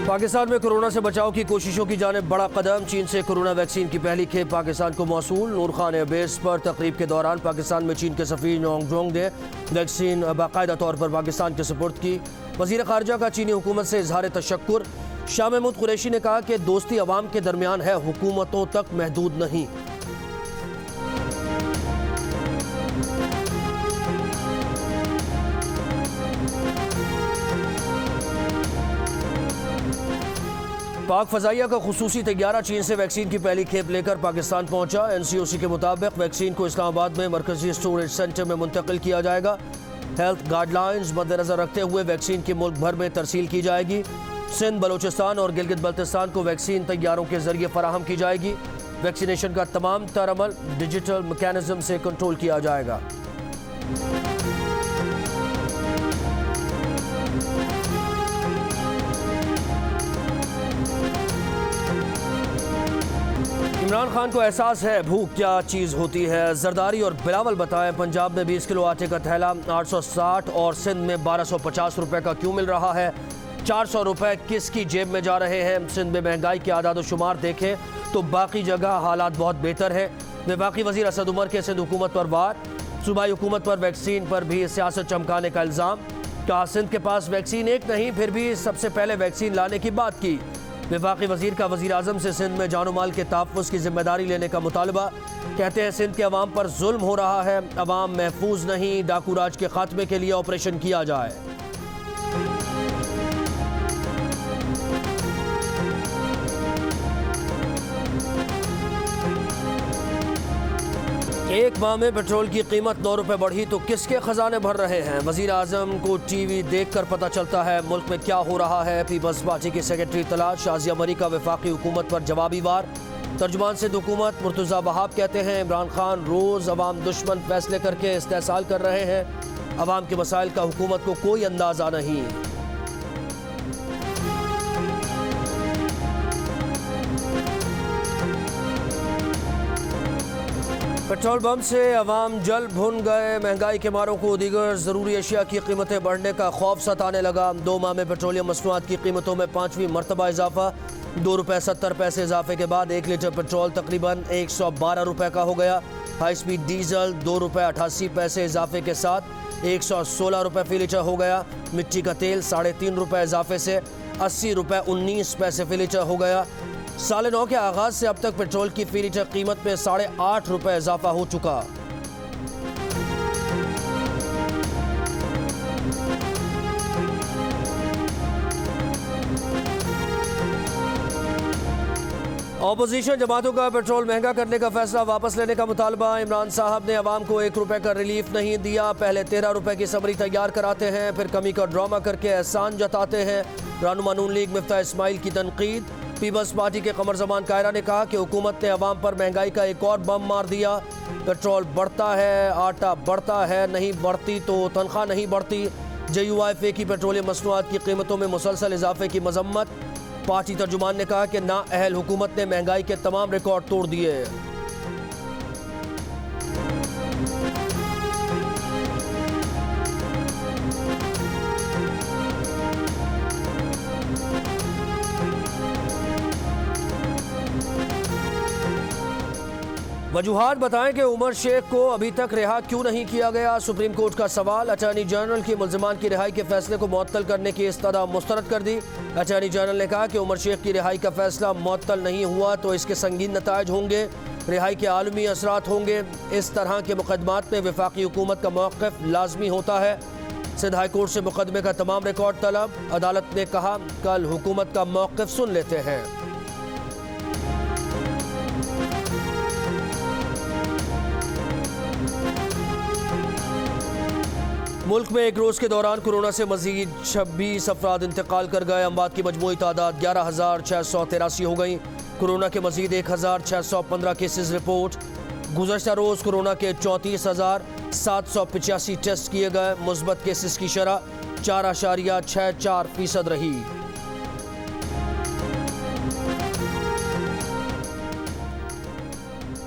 पाकिस्तान में कोरोना से बचाव की कोशिशों की जानिब बड़ा कदम। चीन से कोरोना वैक्सीन की पहली खेप पाकिस्तान को मौसूल। नूर खान एयरबेस पर तकरीब के दौरान पाकिस्तान में चीन के सफ़ीर नोंगजोंग ने वैक्सीन बाकायदा तौर पर पाकिस्तान के सुपुर्द की। वज़ीर ख़ारजा का चीनी हुकूमत से इजहार तशक्कुर। शाह महमूद कुरैशी ने कहा कि दोस्ती अवाम के दरमियान है, हुकूमतों तक महदूद नहीं। पाक फ़ज़ाइया का खुसूसी तैयारा चीन से वैक्सीन की पहली खेप लेकर पाकिस्तान पहुंचा। NCOC के मुताबिक वैक्सीन को इस्लामाबाद में मरकजी स्टोरेज सेंटर में मुंतकिल किया जाएगा। हेल्थ गाइडलाइंस मद्देनज़र रखते हुए वैक्सीन की मुल्क भर में तरसील की जाएगी। सिंध, बलोचिस्तान और गिलगित बल्तिस्तान को वैक्सीन तैयारों के जरिए फराहम की जाएगी। वैक्सीनेशन का तमाम तर अमल डिजिटल मैकेनिज्म से कंट्रोल किया जाएगा। इमरान खान को एहसास है भूख क्या चीज़ होती है। जरदारी और बिलावल बताएं, पंजाब में 20 किलो आटे का थैला 860 और सिंध में 1250 रुपए का क्यों मिल रहा है। 400 रुपए किसकी जेब में जा रहे हैं। सिंध में महंगाई के आदाद शुमार देखें तो बाकी जगह हालात बहुत बेहतर है। वफाकी वज़ीर असद उमर के सिंध हुकूमत पर वार। सूबाई हुकूमत पर वैक्सीन पर भी सियासत चमकाने का इल्ज़ाम। कहा सिंध के पास वैक्सीन एक नहीं, फिर भी सबसे पहले वैक्सीन लाने की बात की। वफाकी वज़ीर का वज़ीर आज़म से सिंध में जानो माल के तहफ़्फ़ुज़ की जिम्मेदारी लेने का मुतालबा। कहते हैं सिंध के अवाम पर जुल्म हो रहा है, अवाम महफूज नहीं, डाकू राज के खात्मे के लिए ऑपरेशन किया जाए। एक माह में पेट्रोल की कीमत 9 रुपये बढ़ी तो किसके खजाने भर रहे हैं। वज़ीर आज़म को टीवी देख कर पता चलता है मुल्क में क्या हो रहा है। पीपल्स पार्टी की सेक्रेटरी तलाश शाजिया मरी का वफाकी हुकूमत पर जवाबी वार। तर्जुमान सिंध हुकूमत मुर्तज़ा वहाब कहते हैं इमरान खान रोज़ अवाम दुश्मन फैसले करके इस्तेहसाल कर रहे हैं। अवाम के मसाइल का हुकूमत को कोई अंदाज़ा नहीं। पेट्रोल पंप से अवाम जल भुन गए। महंगाई के मारों को दीगर ज़रूरी अशिया की कीमतें बढ़ने का खौफ सताने लगा। 2 माह में पेट्रोलियम मसनूआत की कीमतों में 5वीं मरतबा इजाफा। 2 रुपये 70 पैसे इजाफे के बाद 1 लीटर पेट्रोल तकरीबन 112 रुपये का हो गया। हाई स्पीड डीजल 2 रुपये 88 पैसे इजाफे के साथ 116 रुपये फी लीटर हो गया। मिट्टी का तेल 3.5 रुपये इजाफे से 80 रुपये 19 पैसे फी लीटर हो गया। साल 9 के आगाज से अब तक पेट्रोल की फी लीटर कीमत में 8.5 रुपये इजाफा हो चुका। ऑपोजिशन जमातों का पेट्रोल महंगा करने का फैसला वापस लेने का मुतालबा। इमरान साहब ने अवाम को 1 रुपये का रिलीफ नहीं दिया। पहले 13 रुपये की समरी तैयार कराते हैं, फिर कमी का ड्रामा करके एहसान जताते हैं। रहनुमा नून लीग मिफ्ता इस्माइल की तनकीद। पीपल्स पार्टी के कमर जमान कायरा ने कहा कि हुकूमत ने अवाम पर महंगाई का एक और बम मार दिया। पेट्रोल बढ़ता है, आटा बढ़ता है, नहीं बढ़ती तो तनख्वाह नहीं बढ़ती। JUIF की पेट्रोलियम मसनूआत की कीमतों में मुसलसल इजाफे की मजम्मत। पार्टी तर्जुमान ने कहा कि नाअहल हुकूमत ने महंगाई के तमाम रिकॉर्ड तोड़ दिए। वजूहात बताएं कि उमर शेख को अभी तक रिहा क्यों नहीं किया गया। सुप्रीम कोर्ट का सवाल। अटॉर्नी जनरल की मुल्ज़िमान की रिहाई के फैसले को मुअत्तल करने की इस्तदा मुस्तरद कर दी। अटॉर्नी जनरल ने कहा कि उमर शेख की रिहाई का फैसला मुअत्तल नहीं हुआ तो इसके संगीन नताइज होंगे, रिहाई के आलमी असरात होंगे। इस तरह के मुकदमात में वफाकी हुकूमत का मौक़िफ़ लाजमी होता है। सिंध हाई कोर्ट से मुकदमे का तमाम रिकॉर्ड तलब। अदालत ने कहा कल हुकूमत का मौक़िफ़ सुन लेते हैं। मुल्क में एक रोज़ के दौरान कोरोना से मजीद 26 अफराद इंतकाल कर गए। अमवात की मजमूई तादाद 11,683 हो गई। कोरोना के मजीद 1,615 केसेस रिपोर्ट। गुज़श्ता रोज़ कोरोना के 34,785 टेस्ट किए गए। मुस्बत केसेस की शरह 4.64% रही।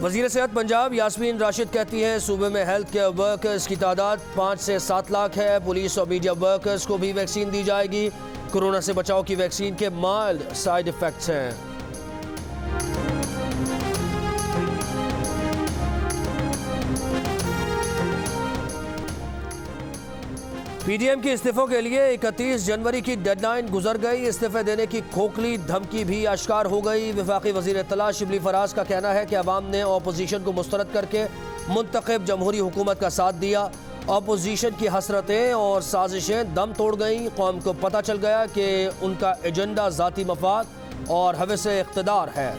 वज़ीर सेहत पंजाब यास्मीन राशिद कहती हैं सूबे में हेल्थ केयर वर्कर्स की तादाद 5 से 7 लाख है। पुलिस और मीडिया वर्कर्स को भी वैक्सीन दी जाएगी। कोरोना से बचाव की वैक्सीन के माइल्ड साइड इफेक्ट्स हैं। पीडीएम के इस्तीफों के लिए 31 जनवरी की डेडलाइन गुजर गई। इस्तीफे देने की खोखली धमकी भी आश्कार हो गई। वफाकी वजीर इत्तला शिबली फराज का कहना है कि अवाम ने अपोजिशन को मुस्तरद करके मुंतखब जमहूरी हुकूमत का साथ दिया। अपोजिशन की हसरतें और साजिशें दम तोड़ गईं। कौम को पता चल गया कि उनका एजेंडा ज़ाती मफाद और हवस इख्तिदार है।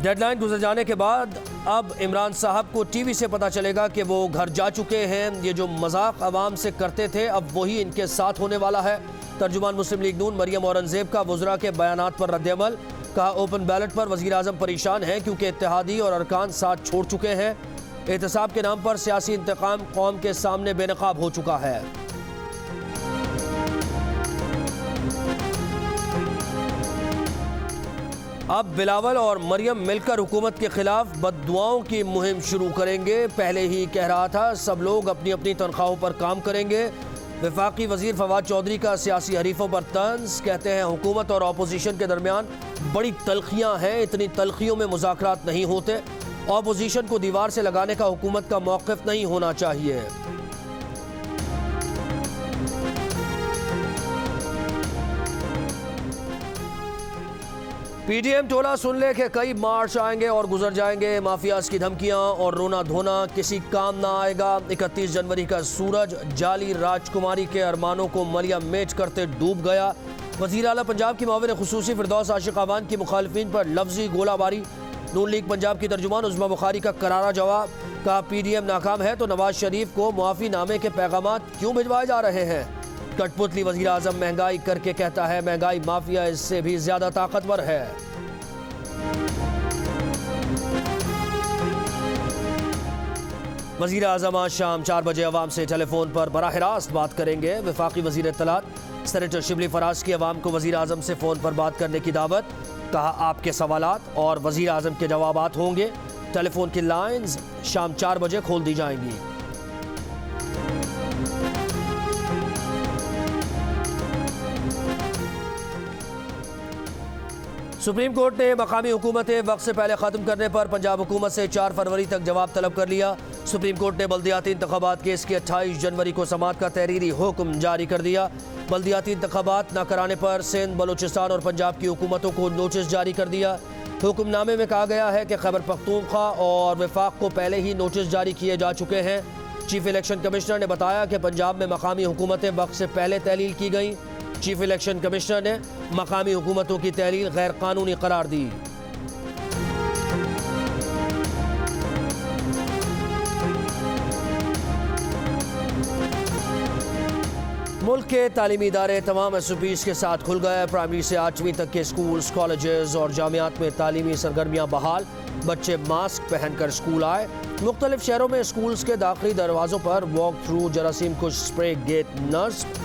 डेडलाइन गुजर जाने के बाद अब इमरान साहब को टीवी से पता चलेगा कि वो घर जा चुके हैं। ये जो मजाक अवाम से करते थे अब वही इनके साथ होने वाला है। तर्जुमान मुस्लिम लीग नून मरियम औरंगजेब का वज़रा के बयानात पर रद्द-ए-अमल। कहा, ओपन बैलेट पर वज़ीर आज़म परेशान हैं क्योंकि इत्तेहादी और अरकान साथ छोड़ चुके हैं। एहतसाब के नाम पर सियासी इंतकाम कौम के सामने बेनकाब हो चुका है। अब बिलावल और मरियम मिलकर हुकूमत के खिलाफ बददुआओं की मुहिम शुरू करेंगे। पहले ही कह रहा था सब लोग अपनी अपनी तनख्वाहों पर काम करेंगे। वफाकी वजीर फवाद चौधरी का सियासी हरीफों पर तंज। कहते हैं हुकूमत और अपोजिशन के दरमियान बड़ी तलखियां हैं, इतनी तलखियों में मुज़ाकरात नहीं होते। अपोजिशन को दीवार से लगाने का हुकूमत का मौक़िफ़ नहीं होना चाहिए। पीडीएम टोला सुन ले कि कई मार्च आएंगे और गुजर जाएंगे। माफियाज की धमकियां और रोना धोना किसी काम ना आएगा। 31 जनवरी का सूरज जाली राजकुमारी के अरमानों को मलिया मेच करते डूब गया। वज़ीर आला पंजाब की माविन खुसूसी फिरदौस आशिक अवान की मुखालिफिन पर लफ्जी गोलाबारी। नून लीग पंजाब की तर्जुमान उज़्मा बुखारी का करारा जवाब। कहा, पीडीएम नाकाम है तो नवाज शरीफ को मुआफ़ी नामे के पैगामात क्यों भिजवाए जा रहे हैं। कठपुतली वज़ीर आज़म महंगाई करके कहता है महंगाई माफिया इससे भी ज्यादा ताकतवर है। वज़ीर आज़म आज शाम 4 बजे अवाम से टेलीफोन पर बराह रास्त बात करेंगे। वफाकी वज़ीर इत्तलात सेनेटर शिबली फराज की अवाम को वज़ीर आज़म से फ़ोन पर बात करने की दावत। कहा, आपके सवालात और वज़ीर आज़म के जवाबात होंगे। टेलीफोन की लाइन्स शाम 4 बजे खोल दी जाएंगी। सुप्रीम कोर्ट ने मकामी हुकूमतें वक्त से पहले ख़त्म करने पर पंजाब हुकूमत से 4 फरवरी तक जवाब तलब कर लिया। सुप्रीम कोर्ट ने बल्दियाती इंतखाबात केस की 28 जनवरी को समाअत का तहरीरी हुक्म जारी कर दिया। बल्दियाती इंतखाबात न कराने पर सिंध, बलूचिस्तान और पंजाब की हुकूमतों को नोटिस जारी कर दिया। हुक्मनामे में कहा गया है कि खैबर पख्तूनख्वा और वफाक को पहले ही नोटिस जारी किए जा चुके हैं। चीफ इलेक्शन कमिश्नर ने बताया कि पंजाब में मकामी हुकूमतें वक्त से पहले तहलील की गई। चीफ इलेक्शन कमिश्नर ने मकामी हुकूमतों की तहलील गैर कानूनी करार दी। मुल्क के तालीमी इदारे तमाम SOPs के साथ खुल गए। प्राइमरी से 8वीं तक के स्कूल्स, कॉलेजेस और जामियात में तालीमी सरगर्मियाँ बहाल। बच्चे मास्क पहनकर स्कूल आए। मुख्तलिफ शहरों में स्कूल्स के दाखिली दरवाज़ों पर वॉक थ्रू जरासीम कुछ स्प्रे गेट नस्ब।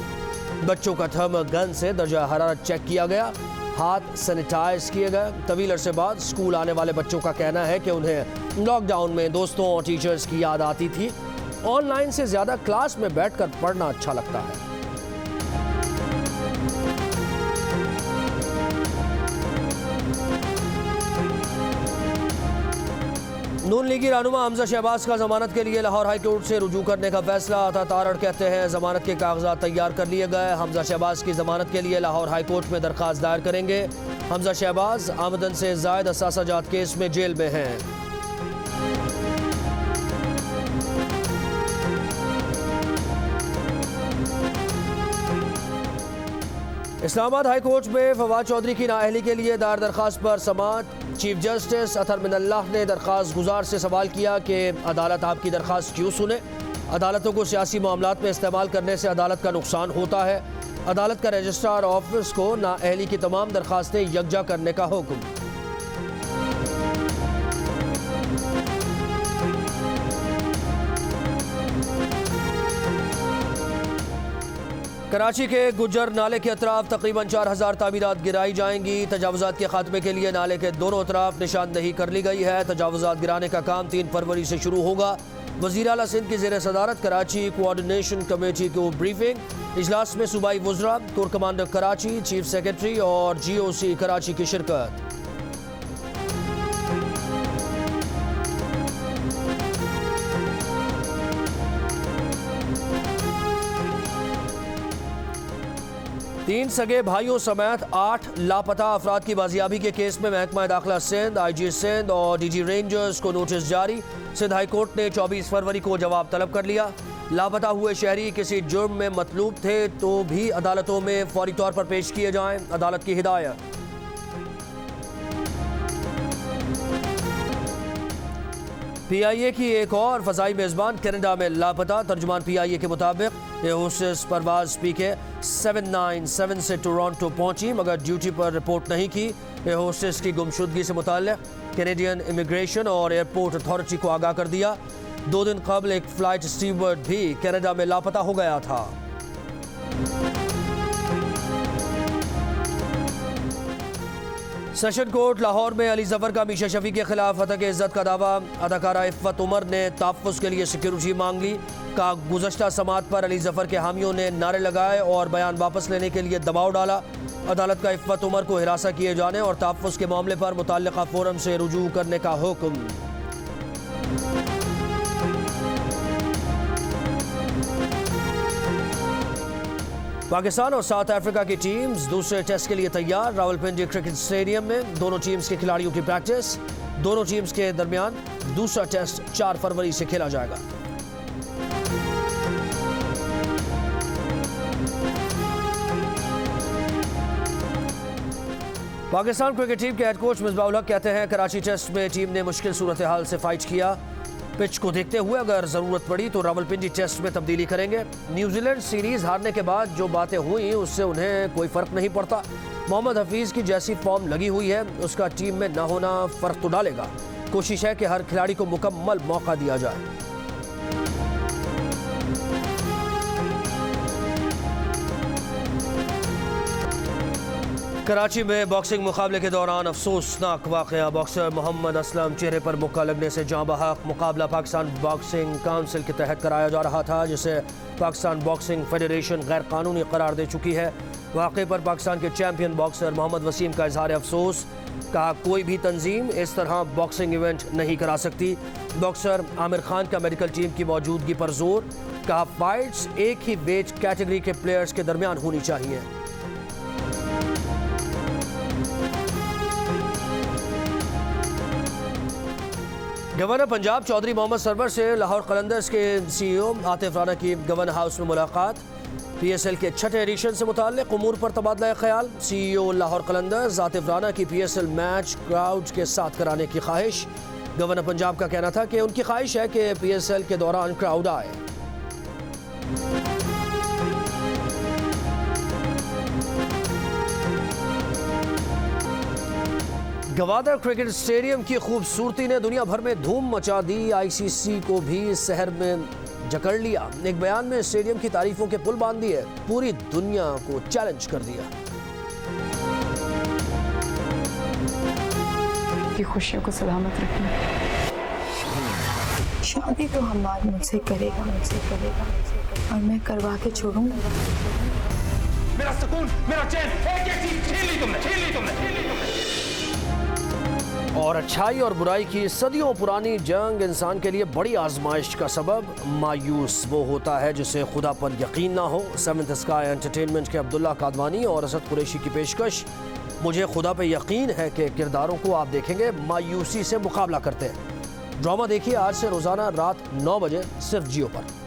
बच्चों का थर्मल गन से दर्जा हरारत चेक किया गया। हाथ सैनिटाइज किए गए। तवील अरसे बाद स्कूल आने वाले बच्चों का कहना है कि उन्हें लॉकडाउन में दोस्तों और टीचर्स की याद आती थी। ऑनलाइन से ज़्यादा क्लास में बैठकर पढ़ना अच्छा लगता है। नून लीगी रहनुमा हमजा शहबाज का जमानत के लिए लाहौर हाई कोर्ट से रुजू करने का फैसला। अता तारड़ कहते हैं जमानत के कागजात तैयार कर लिए गए। हमजा शहबाज की जमानत के लिए लाहौर हाई कोर्ट में दरख्वास्त दायर करेंगे। हमजा शहबाज आमदन से जायद असासा जात केस में जेल में हैं। इस्लामाबाद हाई कोर्ट में फवाद चौधरी की नाअहली के लिए दायर दरख्वास्त पर समाअत। चीफ जस्टिस अतर मिनल्लाह ने दरख्वास्त गुजार से सवाल किया कि अदालत आपकी दरख्वास्त क्यों सुने। अदालतों को सियासी मामलात में इस्तेमाल करने से अदालत का नुकसान होता है। अदालत का रजिस्ट्रार ऑफिस को नाअहली की तमाम दरख्वास्तें यकजा करने का हुक्म। कराची के गुज्जर नाले के अतराफ तकरीबन 4000 तामीरात गिराई जाएंगी। तजावुजात के खात्मे के लिए नाले के दोनों अतराफ निशानदही कर ली गई है। तजावुजात गिराने का काम 3 फरवरी से शुरू होगा। वज़ीर आला सिंध की ज़ेर सदारत कराची कोऑर्डिनेशन कमेटी को ब्रीफिंग। इजलास में सूबाई वज़रा, core commander Karachi, chief secretary और GOC कराची की शिरकत। तीन सगे भाइयों समेत 8 लापता अफराद की बाजियाबी के केस में महकमा दाखिला सिंध, IG सिंध और DG रेंजर्स को नोटिस जारी। सिंध हाई कोर्ट ने 24 फरवरी को जवाब तलब कर लिया। लापता हुए शहरी किसी जुर्म में मतलूब थे तो भी अदालतों में फौरी तौर पर पेश किए जाएं, अदालत की हिदायत। PIA की एक और फजाई मेज़बान कनाडा में लापता। तर्जुमान PIA के मुताबिक ये होस्टेस परवाज PK 797 से टोरंटो पहुंची मगर ड्यूटी पर रिपोर्ट नहीं की। ये होस्टेस की गुमशुदगी से मुताल्लिक कैनेडियन इमिग्रेशन और एयरपोर्ट अथॉरिटी को आगाह कर दिया। 2 दिन कबल एक फ्लाइट स्टीवर्ड भी कनाडा में लापता हो गया था। सेशन कोर्ट लाहौर में अली जफर का मीशा शफी के खिलाफ हतक इज्जत का दावा। अदाकारा इफ़्फ़त उमर ने तहफ़्फ़ुज़ के लिए सिक्योरिटी मांग ली। का गुज़श्ता समात पर अली जफर के हामियों ने नारे लगाए और बयान वापस लेने के लिए दबाव डाला। अदालत का इफ़्फ़त उमर को हिरासत किए जाने और तहफ़्फ़ुज़ के मामले पर मुतल्लिक़ा फोरम से रुजू करने का हुक्म। पाकिस्तान और साउथ अफ्रीका की टीम्स दूसरे टेस्ट के लिए तैयार। रावलपिंडी क्रिकेट स्टेडियम में दोनों टीम्स के खिलाड़ियों की प्रैक्टिस। दोनों टीम्स के दरमियान दूसरा टेस्ट 4 फरवरी से खेला जाएगा। पाकिस्तान क्रिकेट टीम के हेड कोच मिसबाह उल हक कहते हैं कराची टेस्ट में टीम ने मुश्किल सूरत हाल से फाइट किया। पिच को देखते हुए अगर ज़रूरत पड़ी तो रावलपिंडी टेस्ट में तब्दीली करेंगे। न्यूजीलैंड सीरीज़ हारने के बाद जो बातें हुई उससे उन्हें कोई फ़र्क नहीं पड़ता। मोहम्मद हफीज़ की जैसी फॉर्म लगी हुई है उसका टीम में न होना फ़र्क तो डालेगा। कोशिश है कि हर खिलाड़ी को मुकम्मल मौका दिया जाए। कराची में बॉक्सिंग मुकाबले के दौरान अफसोसनाक वाक़या। बॉक्सर मोहम्मद असलम चेहरे पर मुक्का लगने से जाँ बहक। मुकाबला पाकिस्तान बॉक्सिंग काउंसिल के तहत कराया जा रहा था जिसे पाकिस्तान बॉक्सिंग फेडरेशन गैर कानूनी करार दे चुकी है। वाक़े पर पाकिस्तान के चैम्पियन बॉक्सर मोहम्मद वसीम का इजहार अफसोस। कहा कोई भी तंजीम इस तरह बॉक्सिंग इवेंट नहीं करा सकती। बॉक्सर आमिर खान का मेडिकल टीम की मौजूदगी पर जोर। कहा फाइट्स एक ही वेट कैटेगरी के प्लेयर्स के दरमियान होनी चाहिए। गवर्नर पंजाब चौधरी मोहम्मद सरवर से लाहौर कलंदर्स के CEO आतिफ राना की गवर्नर हाउस में मुलाकात। PSL के 6ठे एडिशन से मुताल्लिक़ उमूर पर तबादला ख्याल। CEO लाहौर कलंदर्स आतिफ राना की PSL मैच क्राउड के साथ कराने की ख्वाहिश। गवर्नर पंजाब का कहना था कि उनकी ख्वाहिश है कि PSL के दौरान क्राउड आए। गवादर क्रिकेट स्टेडियम की खूबसूरती ने दुनिया भर में धूम मचा दी। ICC को भी शहर में जकड़ लिया। एक बयान में स्टेडियम की तारीफों के पुल बांध दिए। पूरी दुनिया को चैलेंज कर दिया। की खुशियों को सलामत रखना। शादी तो हमारी मुझसे करेगा और मैं करवा के छोड़ूंगा। मेरा सुकून, मेरा चैन, एक चीज छीन ली तुमने। और अच्छाई और बुराई की सदियों पुरानी जंग इंसान के लिए बड़ी आजमाइश का सबब। मायूस वो होता है जिसे खुदा पर यकीन ना हो। सेवंथ स्काई एंटरटेनमेंट के अब्दुल्ला कादवानी और असद कुरैशी की पेशकश। मुझे खुदा पे यकीन है कि किरदारों को आप देखेंगे मायूसी से मुकाबला करते हैं। ड्रामा देखिए आज से रोज़ाना रात 9 बजे सिर्फ जियो पर।